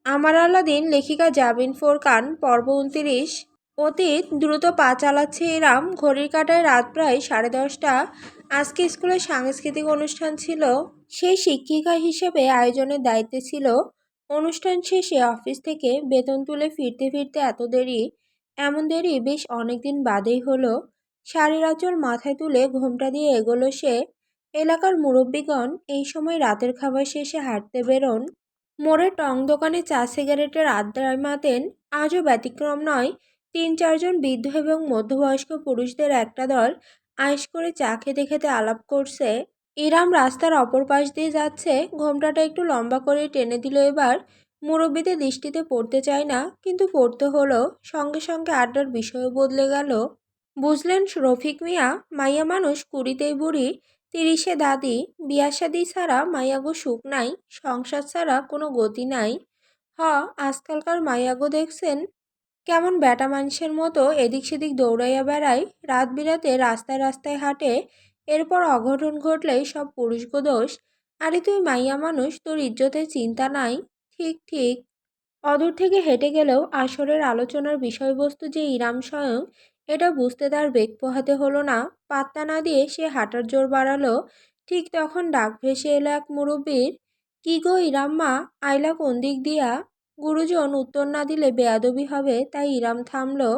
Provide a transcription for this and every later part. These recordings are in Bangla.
আমার আলাদিন লেখিকা জাবিন ফোরকান পর্ব 29। অতীত দ্রুত পা চালাচ্ছে ইরাম। ঘড়ির কাঁটায় রাত প্রায় 10:30। আজকে স্কুলে সাংস্কৃতিক অনুষ্ঠান ছিল। সেই শিক্ষিকা হিসেবে আয়োজনের দায়িত্বে ছিল। অনুষ্ঠান শেষে অফিস থেকে বেতন তুলে ফিরতে ফিরতে এত দেরি। এমন দেরি বেশ অনেকদিন বাদেই হলো। শাড়ির আঁচল মাথায় তুলে ঘোমটা দিয়ে এগোলো সে। এলাকার মুরব্বীগণ এই সময় রাতের খাবার শেষে হাঁটতে বেরোন। মোড়ে টং দোকানে চা সিগারেটের আড্ডায় মাতেন। আজও ব্যতিক্রম নয়। 3-4 জন বৃদ্ধ এবং মধ্যবয়স্ক পুরুষদের একটা দল আয়েশ করে চা খেতে খেতে আলাপ করছে। ইরাম রাস্তার অপর পাশ দিয়ে যাচ্ছে। ঘোমটাটা একটু লম্বা করে টেনে দিল এবার। মুরব্বীদের দৃষ্টিতে পড়তে চায় না, কিন্তু পড়তে হলো। সঙ্গে সঙ্গে আড্ডার বিষয়ও বদলে গেল। বুঝলেন রফিক মিয়া, মাইয়া মানুষ 20তেই বুড়ি, 30-এ দাদি। বিয়া শাদি ছাড়া মাইয়াগো সুখ নাই, সংসার ছাড়া কোনো গতি নাই। আজকালকার মাইয়াগো দেখছেন কেমন ব্যাটা মানুষের মতো এদিক সেদিক দৌড়াইয়া বেড়ায়, রাত বিরাতে রাস্তায় রাস্তায় হাঁটে। এরপর অঘটন ঘটলেই সব পুরুষগো দোষ। আরে তুই মাইয়া মানুষ, তোর ইজ্জতের চিন্তা নাই। ঠিক ঠিক। অদূর থেকে হেঁটে গেলেও আসরের আলোচনার বিষয়বস্তু যে ইরাম স্বয়ং, এটা বুঝতে তার বেগ পোহাতে হলো না। পাত্তা না দিয়ে সে হাঁটার জোর বাড়ালো। ঠিক তখন ডাক ভেসে এলো এক মুরব্বীর। কি গো ইরাম মা, আইলা কোন দিক দিয়া? গুরুজন উত্তর না দিলে বেয়াদবি হবে, তাই ইরাম থামলো।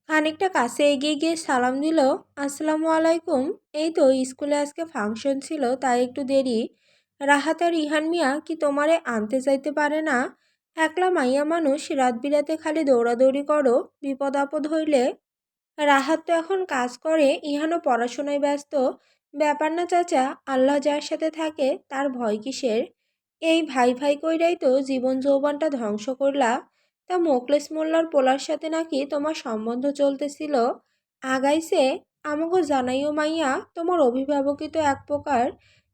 খানিকটা কাছে এগিয়ে গিয়ে সালাম দিল। আসসালামু আলাইকুম। এই তো স্কুলে আজকে ফাংশন ছিল, তাই একটু দেরি। রাহাত আর ইহান মিয়া কি তোমারে আনতে যাইতে পারে না? একলা মাইয়া মানুষ, রাত বিরাতে খালি দৌড়াদৌড়ি করো, বিপদ আপদ হইলে। রাহাত তো এখন কাজ করে, ইহানও পড়াশোনায় ব্যস্ত। ব্যাপার না চাচা, আল্লাহ যার সাথে থাকে তার ভয় কিসের? এই ভাই ভাই কইরাই তো জীবন যৌবনটা ধ্বংস করলা। তা মোকলেস মোল্লার পোলার সাথে নাকি তোমার সম্বন্ধ চলতেছিল? আগাইছে? আমাকে জানাইও মাইয়া, তোমার অভিভাবকই তো এক প্রকার।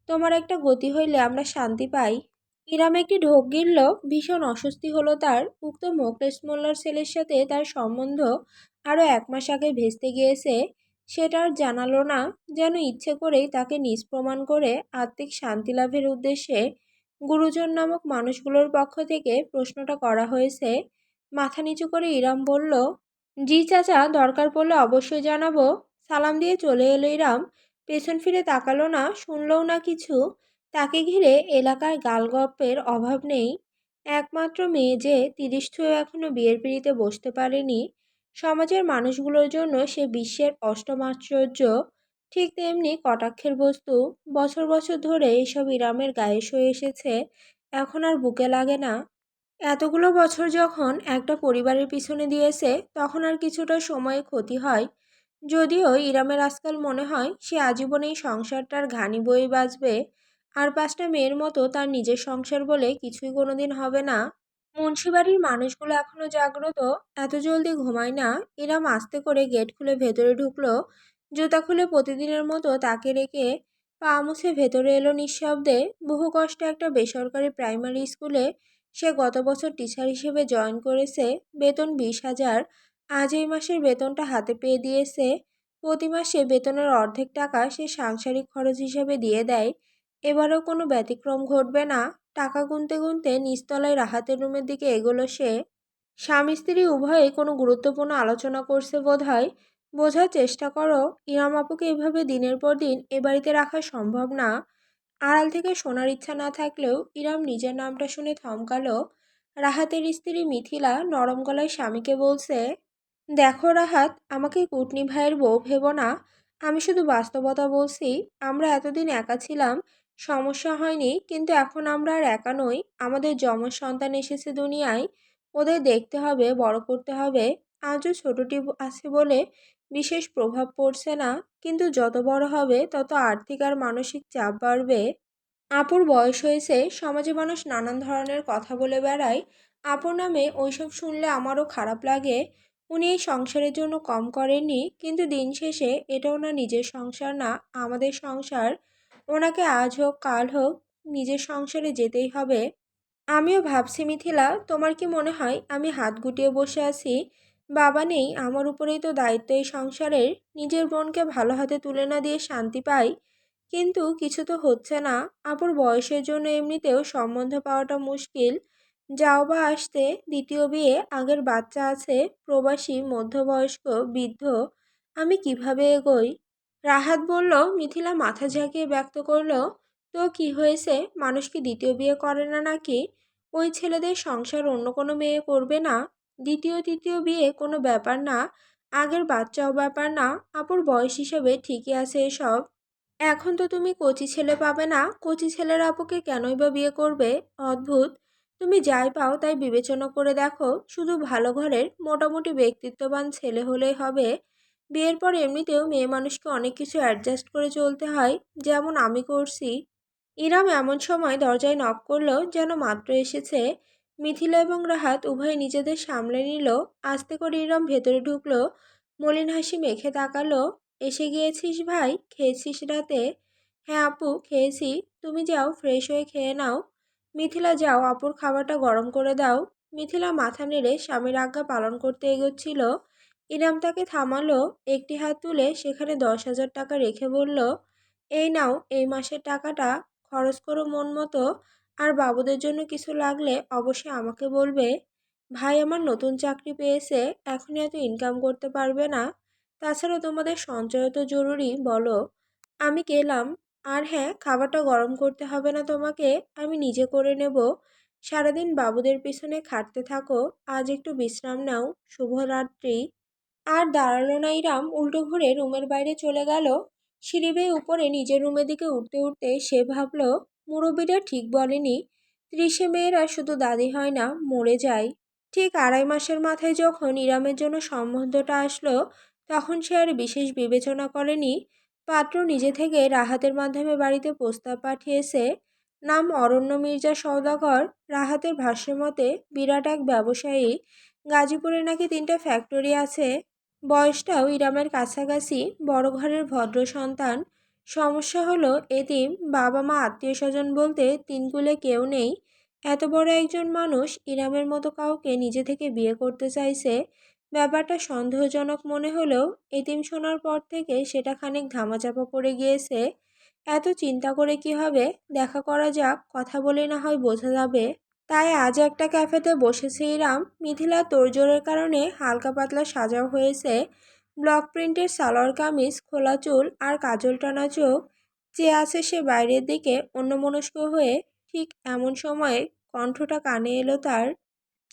তোমার একটা গতি হইলে আমরা শান্তি পাই। ইরাম একটি ঢোক গিলল। ভীষণ অস্বস্তি হলো তার। উক্ত মোকলেস মোল্লার ছেলের সাথে তার সম্বন্ধ আরও 1 মাস আগে ভেস্তে গিয়েছে। সেটা আর জানালো না। যেন ইচ্ছে করেই তাকে নিজ প্রমাণ করে আত্মিক শান্তি লাভের উদ্দেশ্যে গুরুজন নামক মানুষগুলোর পক্ষ থেকে প্রশ্নটা করা হয়েছে। মাথা নিচু করে ইরাম বলল, জি চাচা, দরকার পড়লে অবশ্যই জানাবো। সালাম দিয়ে চলে এলো ইরাম। পেছন ফিরে তাকালো না, শুনলও না কিছু। তাকে ঘিরে এলাকায় গালগপ্পের অভাব নেই। একমাত্র মেয়ে যে 30 ছুঁয়েও এখনো বিয়ের পিঁড়িতে বসতে পারেনি। সমাজের মানুষগুলোর জন্য সে বিশ্বের অষ্টম আশ্চর্য। ঠিক তেমনি কটাক্ষের বস্তু। বছর বছর ধরে এসব ইরামের গায়ে সয়ে এসেছে, এখন আর বুকে লাগে না। এতগুলো বছর যখন একটা পরিবারের পিছনে দিয়েছে, তখন আর কিছুটা সময়ে ক্ষতি হয়। যদিও ইরামের আজকাল মনে হয় সে আজীবন এই সংসারটার ঘানি বয়ে বাঁচবে। আর 5টা মেয়ের মতো তার নিজের সংসার বলে কিছুই কোনোদিন হবে না। মুন্সিবাড়ির মানুষগুলো এখনো জাগ্রত, এত জলদি ঘুমায় না। ইরাম আস্তে করে গেট খুলে ভেতরে ঢুকলো। জুতা খুলে প্রতিদিনের মতো তাকে রেখে পা মুছে ভেতরে এলো নিঃশব্দে। বহু কষ্টে একটা বেসরকারি প্রাইমারি স্কুলে সে গত বছর টিচার হিসেবে জয়েন করেছে। বেতন 20,000। আজ এই মাসের বেতনটা হাতে পেয়ে দিয়েছে। প্রতি মাসে বেতনের অর্ধেক টাকা সে সাংসারিক খরচ হিসেবে দিয়ে দেয়। এবারেও কোনো ব্যতিক্রম ঘটবে না। টাকা গুনতে গুনতে নিচতলায় রাহাতের রুমের দিকে এগোলো সে। স্বামী স্ত্রী উভয়েই কোনো গুরুত্বপূর্ণ আলোচনা করছে বোধহয়। বোঝার চেষ্টা করো, ইরাম আপুকে এভাবে দিনের পর দিন এ বাড়িতে রাখা সম্ভব না। আড়াল থেকে শোনার ইচ্ছা না থাকলেও ইরাম নিজের নামটা শুনে থমকালো। রাহাতের স্ত্রী মিথিলা নরম গলায় স্বামীকে বলছে, দেখো রাহাত, আমাকে কুটনি ভাইয়ের বউ ভেবো না। আমি শুধু বাস্তবতা বলছি। আমরা এতদিন একা ছিলাম, সমস্যা হয়নি, কিন্তু এখন আমরা আর একা নই। আমাদের যমজ সন্তান এসেছে দুনিয়ায়। ওদের দেখতে হবে, বড় করতে হবে। আজও ছোটটি আছে বলে বিশেষ প্রভাব পড়ছে না, কিন্তু যত বড় হবে তত আর্থিক আর মানসিক চাপ বাড়বে। আপুর বয়স হয়েছে, সমাজে মানুষ নানান ধরনের কথা বলে বেড়ায়। আপুর নামে ওইসব শুনলে আমারও খারাপ লাগে। উনি এই সংসারের জন্য কম করেননি, কিন্তু দিন শেষে এটা ওনার নিজের সংসার না, আমাদের সংসার। ওনাকে আজ হোক কাল হোক নিজের সংসারে যেতেই হবে। আমিও ভাবছি মিথিলা, তোমার কি মনে হয় আমি হাত গুটিয়ে বসে আছি? বাবা নেই, আমার উপরেই তো দায়িত্ব এই সংসারের। নিজের বোনকে ভালো হাতে তুলে না দিয়ে শান্তি পাই, কিন্তু কিছু তো হচ্ছে না। আপুর বয়সের জন্য এমনিতেও সম্বন্ধ পাওয়াটা মুশকিল। যাও বা আসতে, দ্বিতীয় বিয়ে, আগের বাচ্চা আছে, প্রবাসী, মধ্যবয়স্ক, বৃদ্ধ, আমি কিভাবে এগোই? রাহাত বলল। মিথিলা মাথা ঝাঁকিয়ে ব্যক্ত করলো, তো কি হয়েছে? মানুষ কি দ্বিতীয় বিয়ে করে না নাকি? ওই ছেলেদের সংসার অন্য কোনো মেয়ে করবে না? দ্বিতীয় তৃতীয় বিয়ে কোনো ব্যাপার না, আগের বাচ্চাও ব্যাপার না, আপুর বয়স হিসেবে ঠিকই আছে এসব। এখন তো তুমি কচি ছেলে পাবে না, কচি ছেলের আপুকে কেনই বা বিয়ে করবে? অদ্ভুত। তুমি যাই পাও তাই বিবেচনা করে দেখো, শুধু ভালো ঘরের মোটামুটি ব্যক্তিত্ববান ছেলে হলেই হবে? বিয়ের পর এমনিতেও মেয়ে মানুষকে অনেক কিছু অ্যাডজাস্ট করে চলতে হয়, যেমন আমি করছি। ইরাম এমন সময় দরজায় নক করলো যেন মাত্র এসেছে। মিথিলা এবং রাহাত উভয় নিজেদের সামলে নিল। আস্তে করে ইরাম ভেতরে ঢুকলো, মলিন হাসি মেখে তাকালো। এসে গিয়েছিস ভাই, খেয়েছিস রাতে? হ্যাঁ আপু, খেয়েছি। তুমি যাও, ফ্রেশ হয়ে খেয়ে নাও। মিথিলা, যাও আপুর খাবারটা গরম করে দাও। মিথিলা মাথা নেড়ে স্বামীর আজ্ঞা পালন করতে এগোচ্ছিল। ইরাম তাকে থামালো, একটি হাত তুলে সেখানে 10,000 টাকা রেখে বলল, এই নাও, এই মাসের টাকাটা, খরচ করো মন মতো। আর বাবুদের জন্য কিছু লাগলে অবশ্যই আমাকে বলবে। ভাই আমার নতুন চাকরি পেয়েছে, এখনই এত ইনকাম করতে পারবে না। তাছাড়া তোমাদের সঞ্চয় তো জরুরি, বলো। আমি গেলাম। আর হ্যাঁ, খাবারটা গরম করতে হবে না তোমাকে, আমি নিজে করে নেব। সারাদিন বাবুদের পিছনে খাটতে থাকো, আজ একটু বিশ্রাম নাও। শুভরাত্রি। আর দাঁড়ালো না ইরাম, উল্টো ঘুরে রুমের বাইরে চলে গেল। সিঁড়ি বেয়ে উপরে নিজের রুমের দিকে উঠতে উঠতে সে ভাবল, মুরব্বীরা ঠিক বলেনি, 30-এ মেয়েরা শুধু দাদি হয় না, মরে যায়। ঠিক 2.5 মাসের মাথায় যখন ইরামের জন্য সম্বন্ধটা আসলো, তখন সে আর বিশেষ বিবেচনা করেনি। পাত্র নিজে থেকে রাহাতের মাধ্যমে বাড়িতে প্রস্তাব পাঠিয়েছে। নাম অরণ্য মির্জা সওদাগর। রাহাতের ভাষ্যমতে বিরাট এক ব্যবসায়ী, গাজীপুরে নাকি 3টা ফ্যাক্টরি আছে। বয়সটাও ইরামের কাছাকাছি, বড় ঘরের ভদ্র সন্তান। সমস্যা হলো এতিম, বাবা মা আত্মীয় স্বজন বলতে 3 কুলে কেউ নেই। এত বড় একজন মানুষ ইরামের মতো কাউকে নিজে থেকে বিয়ে করতে চাইছে। ব্যাপারটা সন্দেহজনক মনে হলেও এতিম শোনার পর থেকে সেটা খানিক ধামাচাপা পড়ে গিয়েছে। এত চিন্তা করে কি হবে, দেখা করা যাক, কথা বলে না হয় বোঝা যাবে। তাই আজ একটা ক্যাফেতে বসেছে ইরাম। মিথিলা তোড়জোড়ের কারণে হালকা পাতলা সাজাও হয়েছে। ব্লক প্রিন্টের সালোয়ার কামিজ, খোলা চুল আর কাজল টানা চোখ। চেয়ে আছে সে বাইরের দিকে অন্যমনস্ক হয়ে। ঠিক এমন সময়ে কণ্ঠটা কানে এলো তার।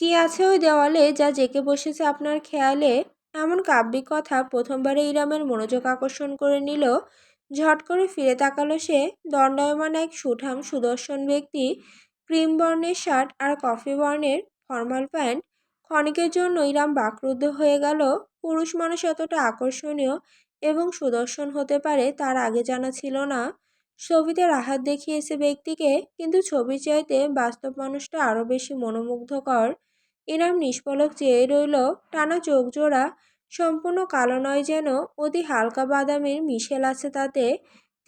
কি আছে ওই দেওয়ালে যা জেঁকে বসেছে আপনার খেয়ালে? এমন কাব্যিক কথা প্রথমবারে ইরামের মনোযোগ আকর্ষণ করে নিল। ঝট করে ফিরে তাকালো সে। দণ্ডায়মান এক সুঠাম সুদর্শন ব্যক্তি, ক্রিম বর্ণের শার্ট আর কফি বর্ণের ফর্মাল প্যান্ট। ক্ষণিকের জন্য ইরাম বাকরুদ্ধ হয়ে গেল। পুরুষ মানুষ এতটা আকর্ষণীয় এবং সুদর্শন হতে পারে তার আগে জানা ছিল না। ছবিতে রাহাত দেখিয়েছে ব্যক্তিকে, কিন্তু ছবির চাইতে বাস্তব মানুষটা আরও বেশি মনোমুগ্ধকর। ইনাম নিষ্পলক চেয়ে রইল, টানা চোখ জোড়া, সম্পূর্ণ কালো নয় যেন, অতি হালকা বাদামির মিশেল আছে তাতে।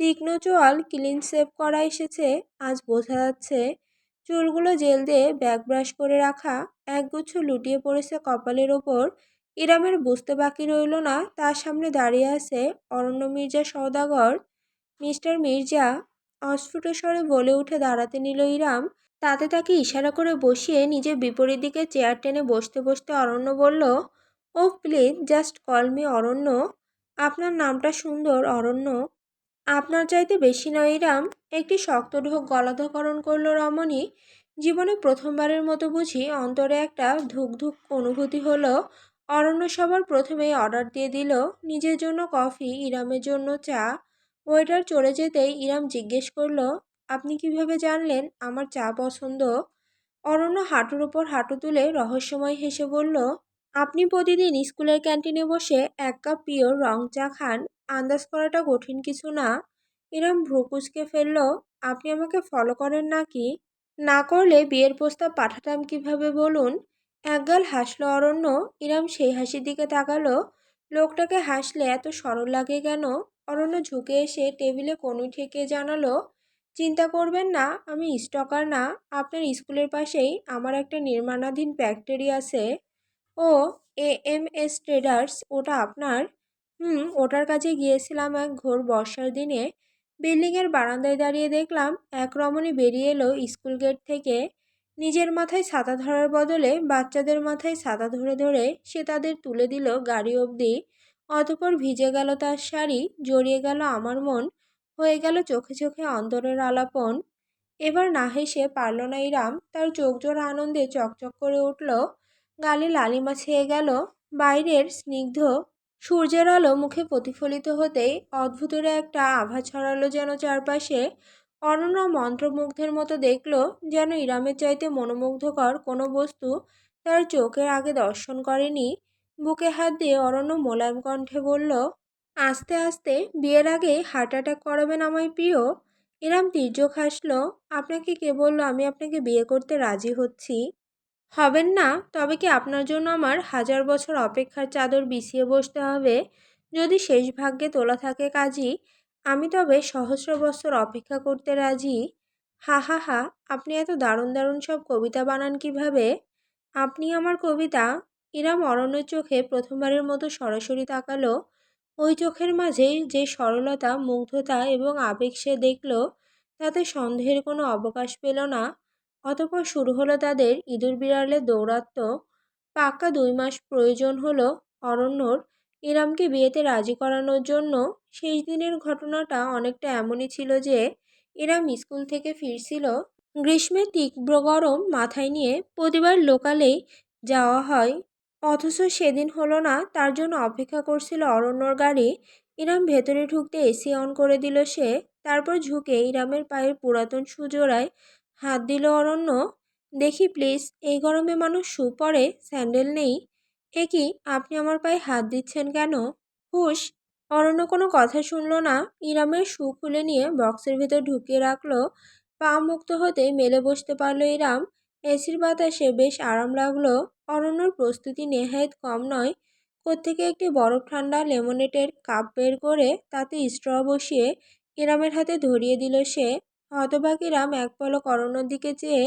তীক্ষ্ণ চোয়াল, ক্লিন শেভ করা এসেছে, আজ বোঝা যাচ্ছে। চুলগুলো জেল দিয়ে ব্যাক ব্রাশ করে রাখা, একগুচ্ছ লুটিয়ে পড়েছে কপালের ওপর। ইরামের বুঝতে বাকি রইল না তার সামনে দাঁড়িয়ে আছে অরণ্য মির্জা সওদাগর। মিস্টার মির্জা, অস্ফুট স্বরে বলে উঠে দাঁড়াতে নিল ইরাম। তাতে তাকে ইশারা করে বসিয়ে নিজের বিপরীত দিকে চেয়ার টেনে বসতে বসতে অরণ্য বলল, ও প্লিজ জাস্ট কল মি অরণ্য। আপনার নামটা সুন্দর, অরণ্য। আপনার চাইতে বেশি নয় ইরাম। একটি শক্ত ঢোক গলাধকরণ করল রমণী। জীবনে প্রথমবারের মতো বুঝি অন্তরে একটা ধুক ধুক অনুভূতি হলো। অরণ্য সবার প্রথমেই অর্ডার দিয়ে দিল, নিজের জন্য কফি, ইরামের জন্য চা। ওয়েটার চলে যেতেই ইরাম জিজ্ঞেস করল, আপনি কিভাবে জানলেন আমার চা পছন্দ? অরণ্য হাঁটুর উপর হাঁটু তুলে রহস্যময় হেসে বলল, আপনি প্রতিদিন স্কুলের ক্যান্টিনে বসে 1 কাপ পিওর রং চা খান, আন্দাজ করাটা কঠিন কিছু না। ইরাম ভ্রু কুঁচকে ফেলল, আপনি আমাকে ফলো করেন নাকি? না করলে বিয়ের প্রস্তাব পাঠাতাম কিভাবে বলুন? একগাল হাসলো অরণ্য। ইরাম সেই হাসির দিকে তাকালো। লোকটাকে হাসলে এত সরল লাগে কেন? অরণ্য ঝুঁকে এসে টেবিলে কনুই ঠেকিয়ে জানালো, চিন্তা করবেন না, আমি স্টকার না। আপনার স্কুলের পাশেই আমার একটা নির্মাণাধীন ফ্যাক্টরি আছে। ও, AMS ট্রেডার্স, ওটা আপনার? ওটার কাছে গিয়েছিলাম এক ঘোর বর্ষার দিনে। বিল্ডিংয়ের বারান্দায় দাঁড়িয়ে দেখলাম এক রমণী বেরিয়ে এলো স্কুল গেট থেকে। নিজের মাথায় ছাতা ধরার বদলে বাচ্চাদের মাথায় ছাতা ধরে ধরে সে তাদের তুলে দিল গাড়ি অবধি। অতঃপর ভিজে গেল তার শাড়ি, জড়িয়ে গেল আমার মন, হয়ে গেল চোখে চোখে অন্তরের আলাপন। এবার না হেসে পারল না ইরাম, তার চোখ জোড়া আনন্দে চকচক করে উঠল, গালে লালিমা ছেয়ে গেল। বাইরের স্নিগ্ধ সূর্যের আলো মুখে প্রতিফলিত হতেই অদ্ভুতরে একটা আভা ছড়ালো যেন চারপাশে। অরণ্য মন্ত্রমুগ্ধের মতো দেখল যেন ইরামের চাইতে মনোমুগ্ধকর কোনো বস্তু তার চোখের আগে দর্শন করেনি। বুকে হাত দিয়ে অরণ্য মোলায়েম কণ্ঠে বলল, আস্তে আস্তে বিয়ের আগে হার্ট অ্যাটাক করাবেন আমায় প্রিয়। ইরাম তির্যক হাসল, আপনাকে কে বলল আমি আপনাকে বিয়ে করতে রাজি হচ্ছি? হবেন না? তবে কি আপনার জন্য আমার 1000 বছর অপেক্ষার চাদর বিছিয়ে বসতে হবে? যদি শেষ ভাগ্যে তোলা থাকে কাজী, আমি তবে সহস্র বছর অপেক্ষা করতে রাজি। হা হা হা, আপনি এত দারুণ দারুণ সব কবিতা বানান কিভাবে? আপনি আমার কবিতা? ইরাম অরণ্যের চোখে প্রথমবারের মতো সরাসরি তাকালো। ওই চোখের মাঝে যে সরলতা, মুগ্ধতা এবং আবেগ সে দেখল, তাতে সন্দেহের কোনো অবকাশ পেল না। অতঃপর শুরু হলো তাদের ইঁদুর বিড়ালের দৌরাত্ম্য। পাক্কা 2 মাস প্রয়োজন হলো অরণ্যর ইরামকে বিয়েতে রাজি করানোর জন্য। শেষ দিনের ঘটনাটা অনেকটা এমনই ছিল যে, ইরাম স্কুল থেকে ফিরছিল। গ্রীষ্মের তীব্র গরম মাথায় নিয়ে প্রতিবার লোকালেই যাওয়া হয়, অথচ সেদিন হলো না। তার জন্য অপেক্ষা করছিল অরণ্যর গাড়ি। ইরাম ভেতরে ঢুকতে এসি অন করে দিল সে। তারপর ঝুঁকে ইরামের পায়ের পুরাতন সুজোড়ায় হাত দিল অরণ্য। দেখি প্লিজ, এই গরমে মানুষ শু পরে, স্যান্ডেল নেই। এ কি, আপনি আমার পায়ে হাত দিচ্ছেন কেন? হুশ! অরণ্য কোনো কথা শুনল না। ইরামের শু খুলে নিয়ে বক্সের ভেতর ঢুকিয়ে রাখলো। পা মুক্ত হতেই মেলে বসতে পারল ইরাম। এসির বাতাসে বেশ আরাম লাগলো। অরণ্যর প্রস্তুতি নেহায়েত কম নয়। কোত্থেকে একটি বরফ ঠান্ডা লেমনেটের কাপ বের করে তাতে স্ট্র বসিয়ে ইরামের হাতে ধরিয়ে দিল সে। হতবাক ইরাম এক পলক অরণ্যর দিকে চেয়ে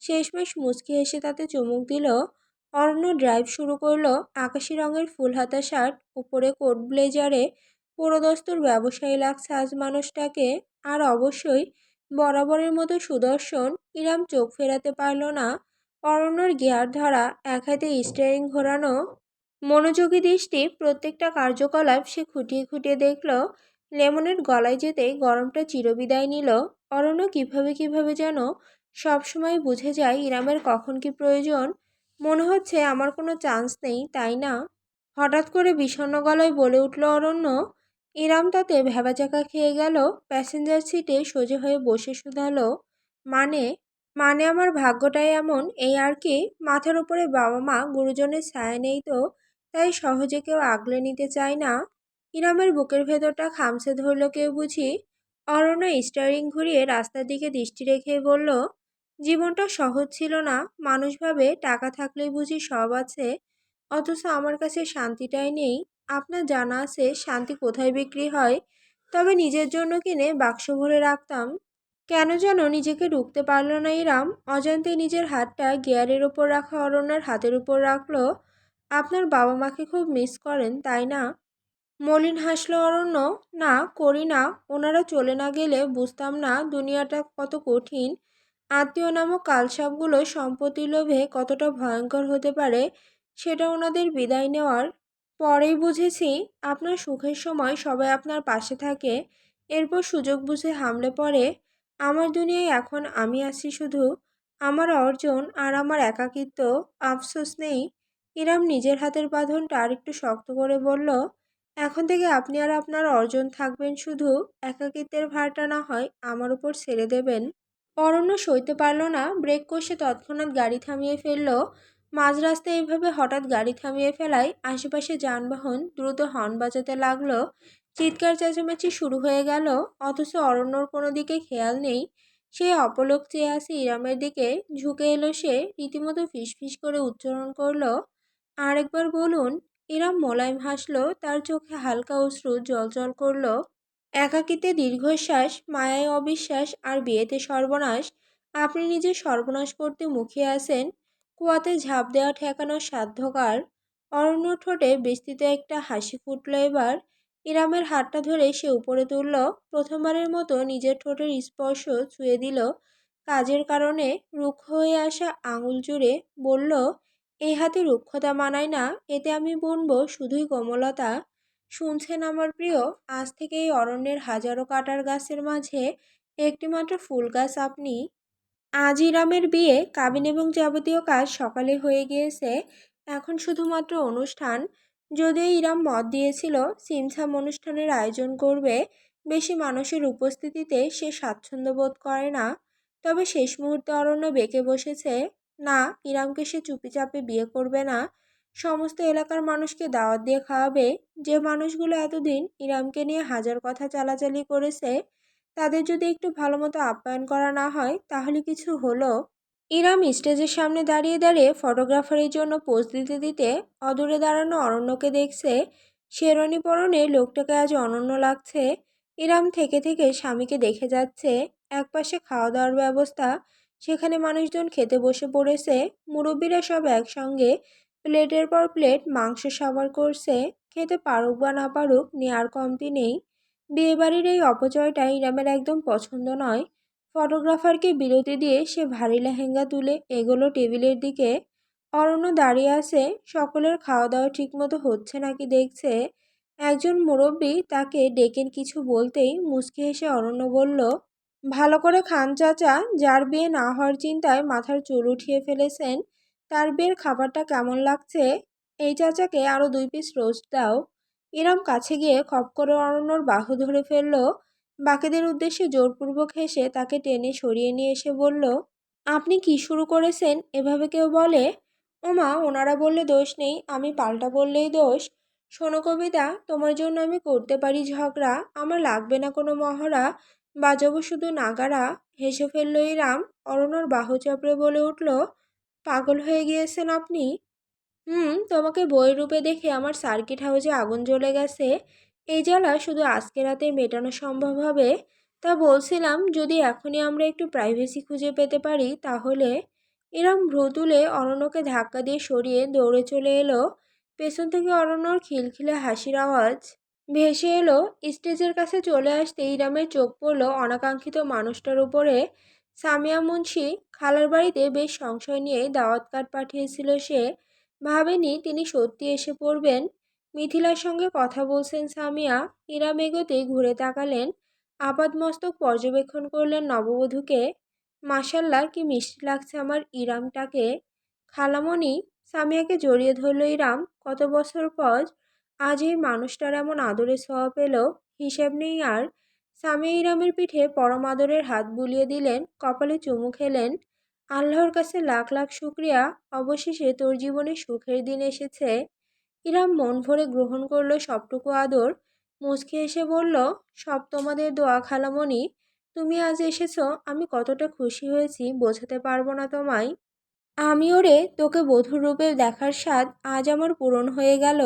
শেষমেশ মুচকি হেসে তাতে চুমুক দিল। অরণ্য ড্রাইভ শুরু করলো। আকাশি রঙের ফুল হাতা শার্ট, উপরে কোট ব্লেজারে পুরোদস্তুর ব্যবসায়ী লাগছে আজ মানুষটাকে। আর অবশ্যই বরাবরের মতো সুদর্শন। ইরাম চোখ ফেরাতে পারল না। অরণ্যর গিয়ার ধরা, এক হাতে স্টিয়ারিং ঘোরানো, মনোযোগী দৃষ্টি প্রত্যেকটা কার্যকলাপ সে খুঁটিয়ে খুঁটিয়ে দেখল। লেমনের গলায় যেতেই গরমটা চিরবিদায় নিল। অরণ্য কিভাবে কিভাবে যেন সবসময় বুঝে যায় ইরামের কখন কি প্রয়োজন। মনে হচ্ছে আমার কোনো চান্স নেই, তাই না? হঠাৎ করে বিষণ্ণ গলায় বলে উঠল অরণ্য। ইরাম তাতে ভ্যাবাচ্যাকা খেয়ে গেল। প্যাসেঞ্জার সিটে সোজা হয়ে বসে শুধালো, মানে? মানে আমার ভাগ্যটাই এমন, এই আর কি। মাথার উপরে বাবা মা গুরুজনের ছায়া নেই তো, তাই সহজে কেউ আগলে নিতে চায় না। ইরামের বুকের ভেতরটা খামচে ধরল কেউ বুঝি। অরণ্য স্টিয়ারিং ঘুরিয়ে রাস্তার দিকে দৃষ্টি রেখেই বলল, জীবনটা সহজ ছিল না। মানুষ ভাবে টাকা থাকলেই বুঝি সব আছে, অথচ আমার কাছে শান্তিটাই নেই। আপনার জানা আছে শান্তি কোথায় বিক্রি হয়? তবে নিজের জন্য কিনে বাক্স ভরে রাখতাম। কেন যেন নিজেকে রুখতে পারল না ইরাম। অজান্তে নিজের হাতটা গিয়ারের ওপর রাখা অরণ্যের হাতের উপর রাখল। আপনার বাবা মাকে খুব মিস করেন, তাই না? মলিন হাসল অরণ্য। না, করি না। ওনারা চলে না গেলে বুঝতাম না দুনিয়াটা কত কঠিন। আত্মীয় নামক কালসাপগুলো সম্পত্তির লোভে কতটা ভয়ঙ্কর হতে পারে, সেটা ওনাদের বিদায় নেওয়ার পরেই বুঝেছি। আপনার সুখের সময় সবাই আপনার পাশে থাকে, এরপর সুযোগ বুঝে হামলে পড়ে। আমার দুনিয়ায় এখন আমি আছি শুধু, আমার অর্জন আর আমার একাকিত্ব। আফসোস নেই। ইরাম নিজের হাতের বাঁধনটা আরেকটু শক্ত করে বলল, এখন থেকে আপনি আর আপনার অর্জন থাকবেন শুধু। একাকিত্বের ভারটা না হয় আমার উপর ছেড়ে দেবেন। অরণ্য সইতে পারল না। ব্রেক কষে তৎক্ষণাৎ গাড়ি থামিয়ে ফেলল। মাঝ রাস্তায় এভাবে হঠাৎ গাড়ি থামিয়ে ফেলায় আশেপাশে যানবাহন দ্রুত হর্ন বাজাতে লাগলো। চিৎকার চেঁচামেচি শুরু হয়ে গেল, অথচ অরণ্যর কোনো দিকে খেয়াল নেই। সে অপলক চেয়ে আসে ইরামের দিকে। ঝুঁকে এলো সে, রীতিমতো ফিসফিস করে উচ্চারণ করলো, আরেকবার বলুন। ইরাম মোলায়েম হাসল, তার চোখে হালকা অশ্রু জ্বলজ্বল করলো। একাকিত্বে দীর্ঘশ্বাস, মায়ায় অবিশ্বাস, আর বিয়েতে সর্বনাশ। আপনি নিজে সর্বনাশ করতে মুখিয়ে আছেন, কুয়াতে ঝাঁপ দেওয়া ঠেকানোর সাধ্যকার? অরণ্য ঠোঁটে বিস্তৃত একটা হাসি ফুটল এবার। ইরামের হাতটা ধরে সে উপরে তুলল। প্রথমবারের মতো নিজের ঠোঁটের স্পর্শ ছুঁয়ে দিল কাজের কারণে রুক্ষ হয়ে আসা আঙুল জুড়ে বলল, এই হাতে রুক্ষতা মানায় না, এতে আমি বুনবো শুধুই কোমলতা। শুনছেন আমার প্রিয়, আজ থেকে এই অরণ্যের হাজারো কাটার গাছের মাঝে একটিমাত্র ফুল গাছ আপনি। আজ ইরামের বিয়ে, কাবিন এবং যাবতীয় কাজ সকালে হয়ে গিয়েছে। এখন শুধুমাত্র অনুষ্ঠান। যদিও ইরাম মত দিয়েছিল সিমসাম অনুষ্ঠানের আয়োজন করবে, বেশি মানুষের উপস্থিতিতে সে স্বাচ্ছন্দ্য বোধ করে না। তবে শেষ মুহূর্তে অরণ্য বেঁকে বসেছে। না, ইরামকে সে চুপিচাপে বিয়ে করবে না। সমস্ত এলাকার মানুষকে দাওয়াত দিয়ে খাওয়াবে। যে মানুষগুলো এতদিন ইরামকে নিয়ে হাজার কথা চালাচালি করেছে, তাদের যদি একটু ভালো মতো আপ্যায়ন করা না হয় তাহলে কিছু হলো। ইরাম স্টেজের সামনে দাঁড়িয়ে দাঁড়িয়ে ফটোগ্রাফারের জন্য পোজ দিতে দিতে অদূরে দাঁড়ানো অরণ্যকে দেখছে। শেরওয়ানি পরনে লোকটাকে আজ অনন্য লাগছে। ইরাম থেকে থেকে স্বামীকে দেখে যাচ্ছে। একপাশে খাওয়া দাওয়ার ব্যবস্থা, সেখানে মানুষজন খেতে বসে পড়েছে। মুরব্বীরা সব একসঙ্গে প্লেটের পর প্লেট মাংস সাবার করছে। খেতে পারুক বা না পারুক, নেয়ার কমতি নেই। বিয়েবাড়ির এই অপচয়টা ইরামের একদম পছন্দ নয়। ফটোগ্রাফারকে বিরতি দিয়ে সে ভারী লেহেঙ্গা তুলে এগোলো টেবিলের দিকে। অরণ্য দাঁড়িয়ে আছে, সকলের খাওয়া দাওয়া ঠিকমতো হচ্ছে নাকি দেখছে। একজন মুরব্বী তাকে ডেকে কিছু বলতেই মুচকি হেসে অরণ্য বলল, ভালো করে খান চাচা, যার বিয়ে না হওয়ার চিন্তায় মাথার চুল উঠিয়ে ফেলেছেন, তার বিয়ের খাবারটা কেমন লাগছে? এই চাচাকে আরও 2 পিস রোস্ট দাও। ইরম কাছে গিয়ে খপ করে অরণ্যর বাহু ধরে ফেলল। বাকিদের উদ্দেশ্যে জোরপূর্বক হেসে তাকে টেনে সরিয়ে নিয়ে এসে বলল, আপনি কি শুরু করেছেন? এভাবে কেউ বলে? ওমা, ওনারা বললে দোষ নেই, আমি পাল্টা বললেই দোষ। শোনো কবিতা, তোমার জন্য আমি করতে পারি ঝগড়া, আমার লাগবে না কোনো মহড়া, বাজাবো শুধু নাগারা। হেসে ফেলল ইরাম। অরণ্যর বাহু চাপড়ে বলে উঠল, পাগল হয়ে গিয়েছেন আপনি? তোমাকে বইয়ের রূপে দেখে আমার সার্কিট হাউসে আগুন জ্বলে গেছে। এই জ্বালা শুধু আজকে রাতে মেটানো সম্ভব হবে। তা বলছিলাম, যদি এখনই আমরা একটু প্রাইভেসি খুঁজে পেতে পারি তাহলে। এরম ভ্রু তুলে অরণ্যকে ধাক্কা দিয়ে সরিয়ে দৌড়ে চলে এলো। পেছন থেকে অরণ্যর খিলখিলে হাসির আওয়াজ ভেসে এলো। স্টেজের কাছে চলে আসতে ইরামের চোখ পড়ল অনাকাঙ্ক্ষিত মানুষটার উপরে। সামিয়া মুন্সি খালার বাড়িতে বেশ সংশয় নিয়ে দাওয়াত কার্ড পাঠিয়েছিল সে। ভাবেনি তিনি সত্যি এসে পড়বেন। মিথিলার সঙ্গে কথা বলছেন সামিয়া। ইরাম এগোতেই ঘুরে তাকালেন, আপাদমস্তক পর্যবেক্ষণ করলেন নববধূকে। মাশাল্লাহ, কি মিষ্টি লাগছে আমার ইরামটাকে। খালামণি, সামিয়াকে জড়িয়ে ধরল ইরাম। কত বছর পর আজ এই মানুষটার এমন আদরে ছোঁয়া পেল, হিসেব নেই আর। সামিয়া ইরামের পিঠে পরম আদরের হাত বুলিয়ে দিলেন, কপালে চুমু খেলেন। আল্লাহর কাছে লাখ লাখ শুক্রিয়া, অবশেষে তোর জীবনে সুখের দিন এসেছে। ইরাম মন ভরে গ্রহণ করল সবটুকু আদর। মুচকি এসে বলল, সব তোমাদের দোয়া খালামণি। তুমি আজ এসেছো, আমি কতটা খুশি হয়েছি বোঝাতে পারবো না তোমায়। আমি ওরে তোকে বধূর রূপে দেখার স্বাদ আজ আমার পূরণ হয়ে গেল।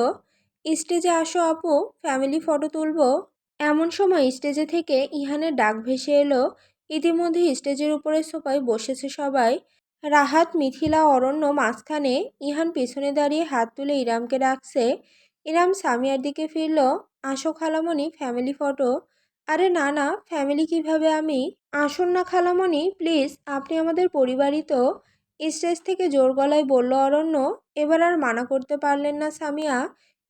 স্টেজে আসো আপু, ফ্যামিলি ফটো তুলবো। এমন সময় স্টেজে থেকে ইহানের ডাক ভেসে এলো। ইতিমধ্যে স্টেজের উপরে সোফায় বসেছে সবাই। রাহাত, মিথিলা, অরণ্য মাঝখানে। ইহান পিছনে দাঁড়িয়ে হাত তুলে ইরামকে ডাকছে। ইরাম সামিয়ার দিকে ফিরল, আসো খালামণি, ফ্যামিলি ফটো। আরে না না, ফ্যামিলি কিভাবে আমি? আসুন না খালামণি, প্লিজ, আপনি আমাদের পরিবারই তো। স্টেজ থেকে জোর গলায় বলল অরণ্য। এবার আর মানা করতে পারলেন না সামিয়া।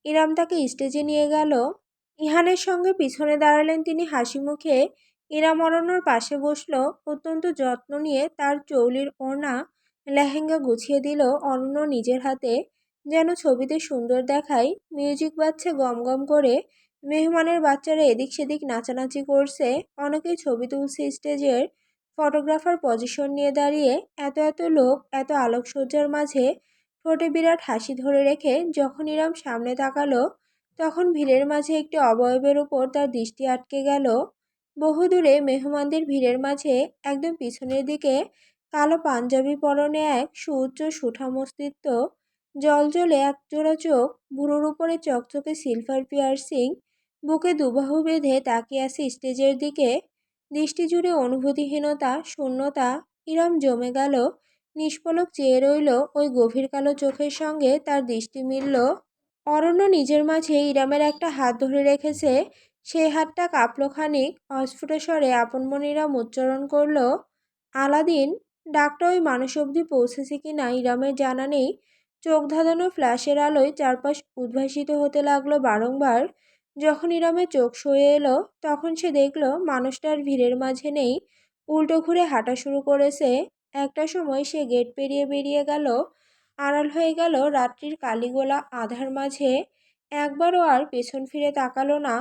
ইরাম তাকে স্টেজে নিয়ে গেল। ইহানের সঙ্গে পিছনে দাঁড়ালেন তিনি হাসি মুখে। ইরাম অরণ্যর পাশে বসল। অত্যন্ত যত্ন নিয়ে তার চৌলির ওড়না লেহেঙ্গা গুছিয়ে দিল অরণ্য নিজের হাতে, যেন ছবিতে সুন্দর দেখায়। মিউজিক বাজছে গম গম করে। মেহমানের বাচ্চারা এদিক সেদিক নাচানাচি করছে। অনেকেই ছবি তুলছে স্টেজের। ফটোগ্রাফার পজিশন নিয়ে দাঁড়িয়ে। এত এত লোক, এত আলোকসজ্জার মাঝে ঠোঁটে বিরাট হাসি ধরে রেখে যখন ইরাম সামনে তাকালো, তখন ভিড়ের মাঝে একটি অবয়বের উপর তার দৃষ্টি আটকে গেল। বহুদূরে মেহমানদের ভিড়ের মাঝে একদম পিছনের দিকে কালো পাঞ্জাবি পরনে এক সুউচ্চ সুঠামস্তিত্ব, জলজলে একজোড়া চোখ, ভুরুর উপরে চকচকে সিলভার পিয়ার্সিং, বুকে দুবাহু বেঁধে তাকিয়ে আছে স্টেজের দিকে। দৃষ্টি জুড়ে অনুভূতিহীনতা, শূন্যতা। ইরাম জমে গেল। নিষ্পলক চেয়ে রইল ওই গভীর কালো চোখের সঙ্গে তার দৃষ্টি মিলল। অরণ্য নিজের মাঝে ইরামের একটা হাত ধরে রেখেছে। সেই হাতটা কাঁপল খানিক। অস্ফুট স্বরে আপন মনে ইরাম উচ্চারণ করল, আলাদিন ডাকটা ওই মানুষ অবধি পৌঁছেছে কিনা ইরামের জানা নেই। চোখ ধাঁধানো ফ্ল্যাশের আলোয় চারপাশ উদ্ভাসিত হতে লাগলো বারংবার। যখন ইরামের চোখ সয়ে এলো তখন সে দেখলো মানুষটার ভিড়ের মাঝে নেই, উল্টো ঘুরে হাঁটা শুরু করেছে। একটা সময় সে গেট পেরিয়ে বেরিয়ে গেল, আড়াল হয়ে গেল রাত্রির কালিগোলা আধার মাঝে। একবারও আর পেছন ফিরে তাকালো না।